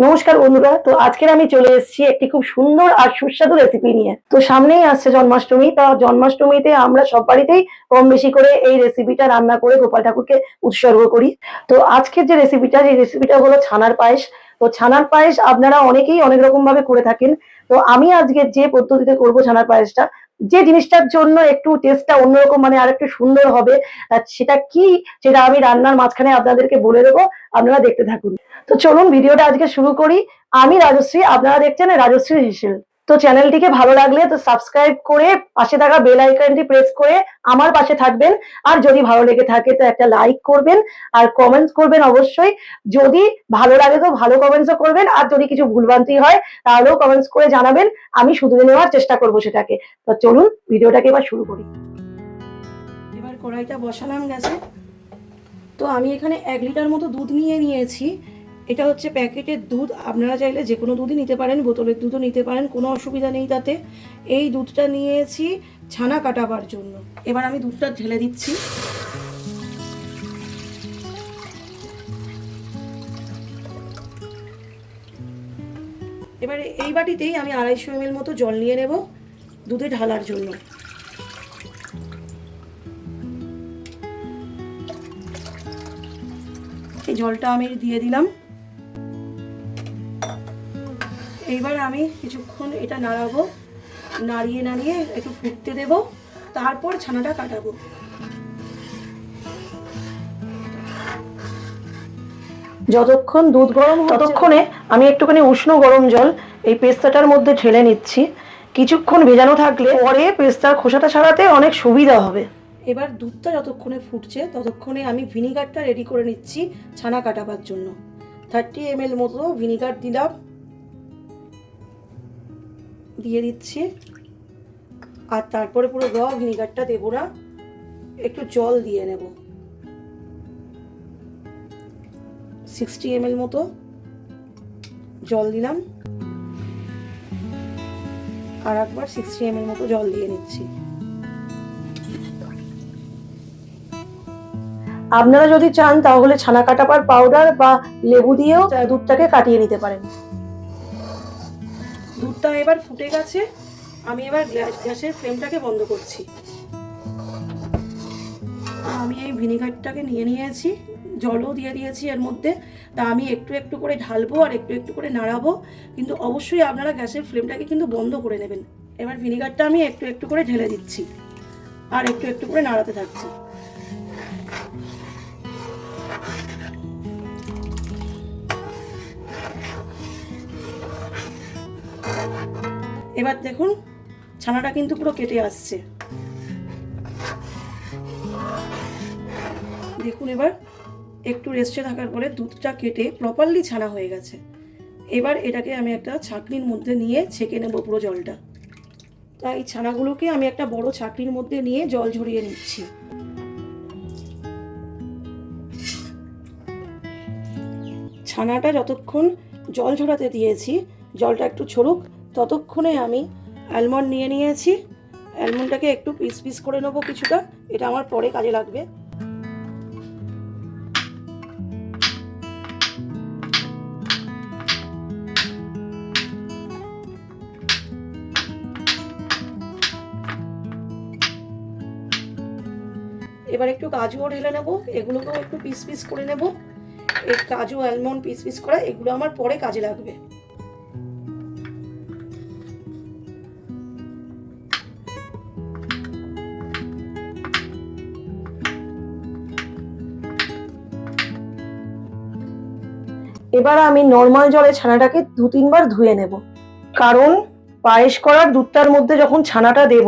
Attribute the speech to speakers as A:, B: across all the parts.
A: নমস্কার বন্ধুরা, তো আজকের আমি চলে এসেছি একটি খুব সুন্দর আর সুস্বাদু রেসিপি নিয়ে। তো সামনেই আসছে জন্মাষ্টমী, তা জন্মাষ্টমীতে আমরা সব বাড়িতেই কম বেশি করে এই রেসিপিটা রান্না করে গোপাল ঠাকুরকে উৎসর্গ করি। তো আজকের যে রেসিপিটা হলো ছানার পায়েস। তো ছানার পায়েস আপনারা অনেকেই অনেক রকম ভাবে করে থাকেন। তো আমি আজকে যে পদ্ধতিতে করব ছানার পায়েসটা, যে জিনিসটার জন্য একটু টেস্টটা অন্যরকম মানে আর একটু সুন্দর হবে, সেটা কি সেটা আমি রান্নার মাঝখানে আপনাদেরকে বলে দেবো। আপনারা দেখতে থাকুন। তো চলুন ভিডিওটা আজকে শুরু করি। আমি রাজশ্রী, আপনারা দেখছেন রাজশ্রী হেসেল। তো চ্যানেলটিকে ভালো লাগলে তো সাবস্ক্রাইব করে পাশে থাকা বেল আইকনটি প্রেস করে আমার পাশে থাকবেন। আর যদি ভালো লেগে থাকে তো একটা লাইক করবেন আর কমেন্টস করবেন অবশ্যই। যদি ভালো লাগে তো ভালো কমেন্টসও করবেন, আর যদি কিছু ভুলভ্রান্তি হয় তাহলেও কমেন্টস করে জানাবেন, আমি শুধরে নেওয়ার চেষ্টা করবো সেটাকে। তো চলুন ভিডিওটাকে এবার শুরু করি। এবার কড়াইটা বসালাম গ্যাসে। তো আমি এখানে 1 লিটার মতো দুধ নিয়েছি। এটা হচ্ছে প্যাকেটের দুধ, আপনারা চাইলে যে কোনো দুধই নিতে পারেন, বোতলের দুধও নিতে পারেন, কোনো অসুবিধা নেই তাতে। এই দুধটা নিয়েছি ছানা কাটাবার জন্য। এবার আমি দুধটা ঢেলে দিচ্ছি। এবারে এই বাটিতেই আমি 250 ml মতো জল নিয়ে নেব দুধে ঢালার জন্য। এই জলটা আমি দিয়ে দিলাম। এইবার আমি কিছুক্ষণ এটা নাড়াবো, নাড়িয়ে একটু ফুটতে দেব, তারপর ছানাটা কাটাবো। যতক্ষণ দুধ গরম ততক্ষণে আমি একটুখানি উষ্ণ গরম জল এই পেস্তাটার মধ্যে ঢেলে নিচ্ছি। কিছুক্ষণ ভেজানো থাকলে পরে পেস্তার খোসাটা ছাড়াতে অনেক সুবিধা হবে। এবার দুধটা যতক্ষণে ফুটছে ততক্ষণে আমি ভিনিগারটা রেডি করে নিচ্ছি ছানা কাটাবার জন্য। 30 ml মতো ভিনিগার দিয়ে দিচ্ছি। আর তারপরে পুরো র ভিনিগারটা দেবো না, একটু জল দিয়ে নেব। 60 ml মতো জল দিলাম, আর একবার 60 ml মতো জল দিয়ে নিচ্ছি। আপনারা যদি চান তাহলে ছানা কাটাবার পাউডার বা লেবু দিয়েও দুধটাকে কাটিয়ে নিতে পারেন। দুধটা এবার ফুটে গেছে, আমি এবার গ্যাসের ফ্লেমটাকে বন্ধ করছি। আমি এই ভিনিগারটাকে নিয়েছি, জলও দিয়ে দিয়েছি এর মধ্যে। তা আমি একটু একটু করে ঢালবো আর একটু একটু করে নাড়াবো, কিন্তু অবশ্যই আপনারা গ্যাসের ফ্লেমটাকে কিন্তু বন্ধ করে নেবেন। এবার ভিনিগারটা আমি একটু একটু করে ঢেলে দিচ্ছি আর একটু একটু করে নাড়াতে থাকছি। এবার দেখুন ছানাটা কিন্তু পুরো কেটে আসছে। দেখুন এবার একটু রেস্টে থাকার পরে দুধটা কেটে প্রপারলি ছানা হয়ে গেছে। এবার এটাকে আমি একটা ছাঁকনির মধ্যে নিয়ে ছেঁকে নেব পুরো জলটা। তাই ছানাগুলোকে আমি একটা বড় ছাঁকনির মধ্যে নিয়ে জল ঝরিয়ে নিচ্ছি। ছানাটা যতক্ষণ জল ঝরাতে দিয়েছি, জলটা একটু ছড়ুক, ততক্ষণে আমি অ্যালমন্ড নিয়েছি। অ্যালমন্ডটাকে একটু পিস পিস করে নেবো কিছুটা, এটা আমার পরে কাজে লাগবে। এবার একটু কাজুও ঢেলে নেবো, এগুলোকেও একটু পিস পিস করে নেব। এই কাজু অ্যালমন্ড পিস পিস করা, এগুলো আমার পরে কাজে লাগবে। এবার আমি নর্মাল জলে ছানাটাকে 2-3 বার ধুয়ে নেব, কারণ পায়েস করার দুধটার মধ্যে যখন ছানাটা দেব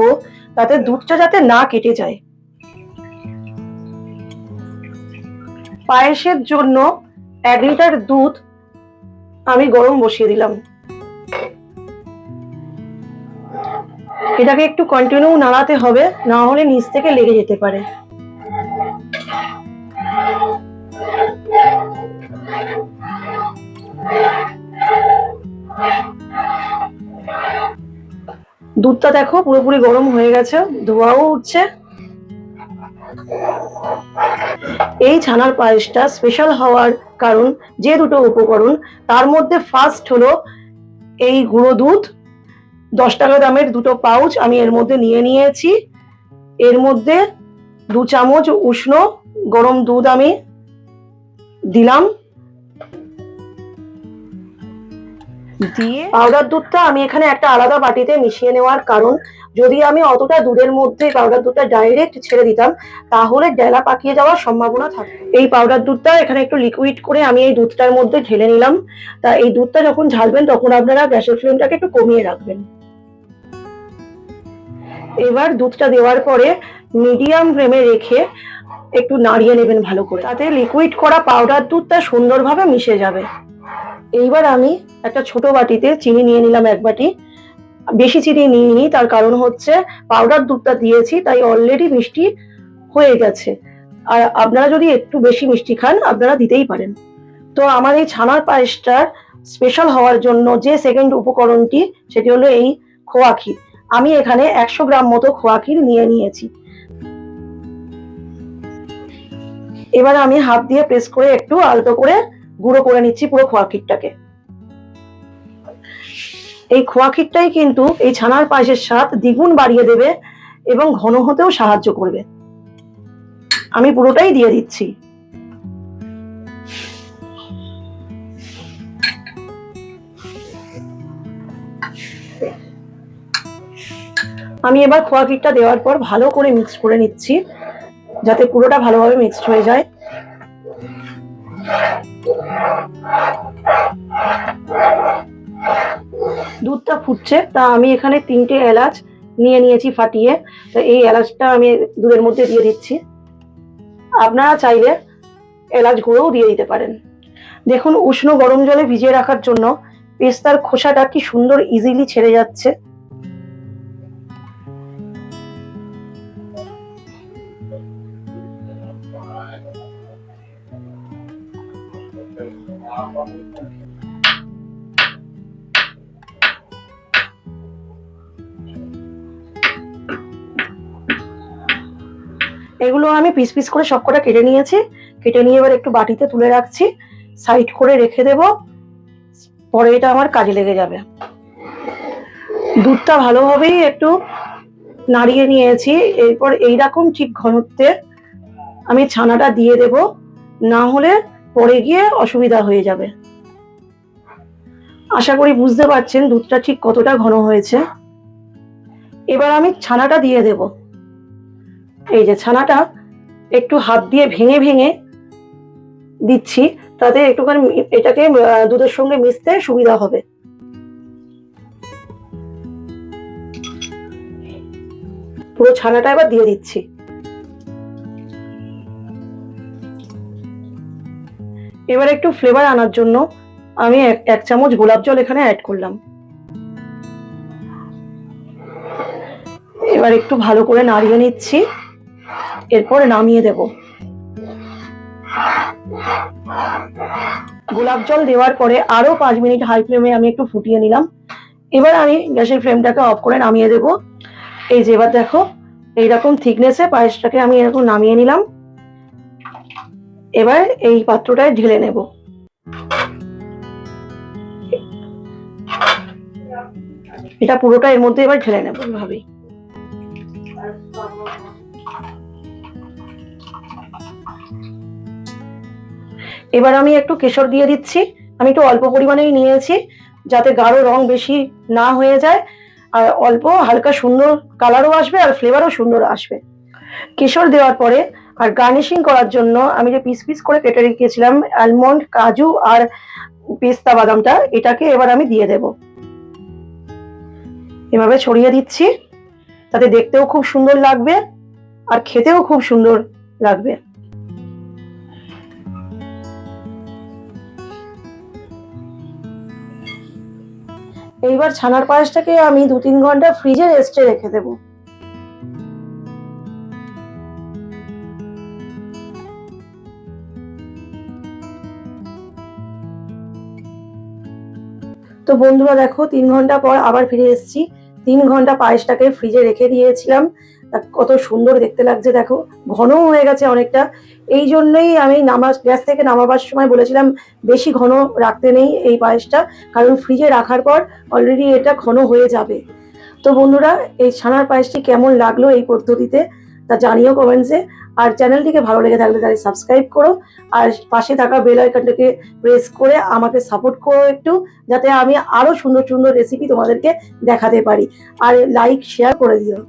A: তাতে দুধটা যাতে না কেটে যায়। পায়েসের জন্য 1 লিটার দুধ আমি গরম বসিয়ে দিলাম। এটাকে একটু কন্টিনিউ নাড়াতে হবে, না হলে নিচ থেকে লেগে যেতে পারে। দুধটা দেখো পুরোপুরি গরম হয়ে গেছে, ধোঁয়াও উঠছে। এই ছানার পায়েসটা স্পেশাল হওয়ার কারণ যে দুটো উপকরণ, তার মধ্যে ফার্স্ট হলো এই গুঁড়ো দুধ। 10 টাকা দামের দুটো পাউচ আমি এর মধ্যে নিয়ে নিয়েছি। এর মধ্যে 2 চামচ উষ্ণ গরম দুধ আমি দিলাম। দিয়ে পাউডার দুধটা আমি এখানে একটা আলাদা বাটিতে মিশিয়ে নেওয়ার কারণ, যদি আমি অতটা দুধের মধ্যে পাউডার দুধটা ডাইরেক্ট ছেড়ে দিতাম তাহলে ডেলা পাকিয়ে যাওয়ার সম্ভাবনা থাকে। এই পাউডার দুধটা এখানে একটু লিকুইড করে আমি এই দুধটার মধ্যে ঢেলে নিলাম। তা এই দুধটা যখন ঢালবেন তখন আপনারা গ্যাসের ফ্লেমটাকে একটু কমিয়ে রাখবেন। এবার দুধটা দেওয়ার পরে মিডিয়াম ফ্লেমে রেখে একটু নাড়িয়ে নেবেন ভালো করে, তাতে লিকুইড করা পাউডার দুধটা সুন্দরভাবে মিশে যাবে। এইবার আমি একটা ছোট বাটিতে চিনি নিয়ে নিলাম, 1 বাটি। বেশি চিনি নিইনি, তার কারণ হচ্ছে পাউডার দুধটা দিয়েছি তাই অলরেডি মিষ্টি হয়ে গেছে। আর আপনারা যদি একটু বেশি মিষ্টি খান আপনারা দিতেই পারেন। তো আমার এই ছানার পায়েসটার স্পেশাল হওয়ার জন্য যে সেকেন্ড উপকরণটি, সেটি হলো এই খোয়া ক্ষীর। আমি এখানে 100 গ্রাম মতো খোয়া ক্ষীর নিয়ে নিয়েছি। এবার আমি হাত দিয়ে প্রেস করে একটু আলতো করে গুঁড়ো করে নিচ্ছি পুরো খোয়া ক্ষীরটাকে। এই খোয়া ক্ষীরটাই কিন্তু এই ছানার পায়েসের স্বাদ দ্বিগুণ বাড়িয়ে দেবে এবং ঘন হতেও সাহায্য করবে। আমি পুরোটাই দিয়ে দিচ্ছি। আমি এবার খোয়া ক্ষীরটা দেওয়ার পর ভালো করে মিক্স করে নিচ্ছি যাতে পুরোটা ভালোভাবে মিক্সড হয়ে যায়। দুধটা ফুটছে, তা আমি এখানে 3টে এলাচ নিয়ে নিয়েছি ফাটিয়ে। তো এই এলাচটা আমি দুধের মধ্যে দিয়ে দিচ্ছি। আপনারা চাইলে এলাচ গুঁড়োও দিয়ে দিতে পারেন। দেখুন উষ্ণ গরম জলে ভিজিয়ে রাখার জন্য পেস্তার খোসাটা কি সুন্দর ইজিলি ছেড়ে যাচ্ছে। এগুলো আমি পিস পিস করে সবকটা কেটে নিয়েছি। কেটে নিয়ে এবার একটু বাটিতে তুলে রাখছি, সাইড করে রেখে দেব, পরে এটা আমার কাজে লেগে যাবে। দুধটা ভালোভাবেই একটু নাড়িয়ে নিয়েছি। এরপর এইরকম ঠিক ঘনত্বে আমি ছানাটা দিয়ে দেব, না হলে পরে গিয়ে অসুবিধা হয়ে যাবে। আশা করি বুঝতে পারছেন দুধটা ঠিক কতটা ঘন হয়েছে। এবার আমি ছানাটা দিয়ে দেব। এই যে ছানাটা একটু হাত দিয়ে ভেঙে ভেঙে দিচ্ছি, তাতে একটুখানি এটাকে দুধের সঙ্গে মিশতে সুবিধা হবে। পুরো ছানাটা এবার দিয়ে দিচ্ছি। এবার একটু ফ্লেভার আনার জন্য আমি 1 চামচ গোলাপ জল এখানে অ্যাড করলাম। এবার একটু ভালো করে নাড়িয়ে নিচ্ছি, এরপর নামিয়ে দেব। গোলাপ জল দেওয়ার পরে আরো 5 মিনিট হাই ফ্লেমে আমি একটু ফুটিয়ে নিলাম। এবার আমি গ্যাসের ফ্লেমটাকে অফ করে নামিয়ে দেব। এই যে এবার দেখো এইরকম থিকনেসে পায়েসটাকে আমি এরকম নামিয়ে নিলাম। এবার এই পাত্রটায় ঢেলে নেব। এটা পুরোটা এর মধ্যে এবার ঢেলে নেব এভাবেই। এবার আমি একটু কেশর দিয়ে দিচ্ছি। আমি একটু অল্প পরিমাণেই নিয়েছি যাতে গাঢ় রং বেশি না হয়ে যায়, আর অল্প হালকা সুন্দর কালারও আসবে আর ফ্লেভারও সুন্দর আসবে। কেশর দেওয়ার পরে আর গার্নিশিং করার জন্য আমি যে পিস পিস করে কেটে রেখেছিলাম আলমন্ড, কাজু আর পেস্তা বাদামটা, এটাকে এবার আমি দিয়ে দেব। এভাবে ছড়িয়ে দিচ্ছি, তাতে দেখতেও খুব সুন্দর লাগবে আর খেতেও খুব সুন্দর লাগবে। এইবার ছানার পায়েসটাকে আমি 2-3 ঘন্টা ফ্রিজে রেস্টে রেখে দেব। তো বন্ধুরা দেখো 3 ঘন্টা পর আবার ফিরে এসেছি। 3 ঘন্টা পায়েসটাকে ফ্রিজে রেখে দিয়েছিলাম তা কত সুন্দর দেখতে লাগছে দেখো, ঘন হয়ে গেছে অনেকটা। এই জন্যই আমি গ্যাস থেকে নামাবার সময় বলেছিলাম বেশি ঘন রাখতে নেই এই পায়েসটা, কারণ ফ্রিজে রাখার পর অলরেডি এটা ঘন হয়ে যাবে। তো বন্ধুরা, এই ছানার পায়েসটি কেমন লাগলো এই পদ্ধতিতে তা জানিও কমেন্টসে। আর চ্যানেলটিকে ভালো লেগে থাকলে তাহলে সাবস্ক্রাইব করো, আর পাশে থাকা বেল আইকনটাকে প্রেস করে আমাকে সাপোর্ট করো একটু, যাতে আমি আরো সুন্দর সুন্দর রেসিপি তোমাদেরকে দেখাতে পারি। আর লাইক শেয়ার করে দিও।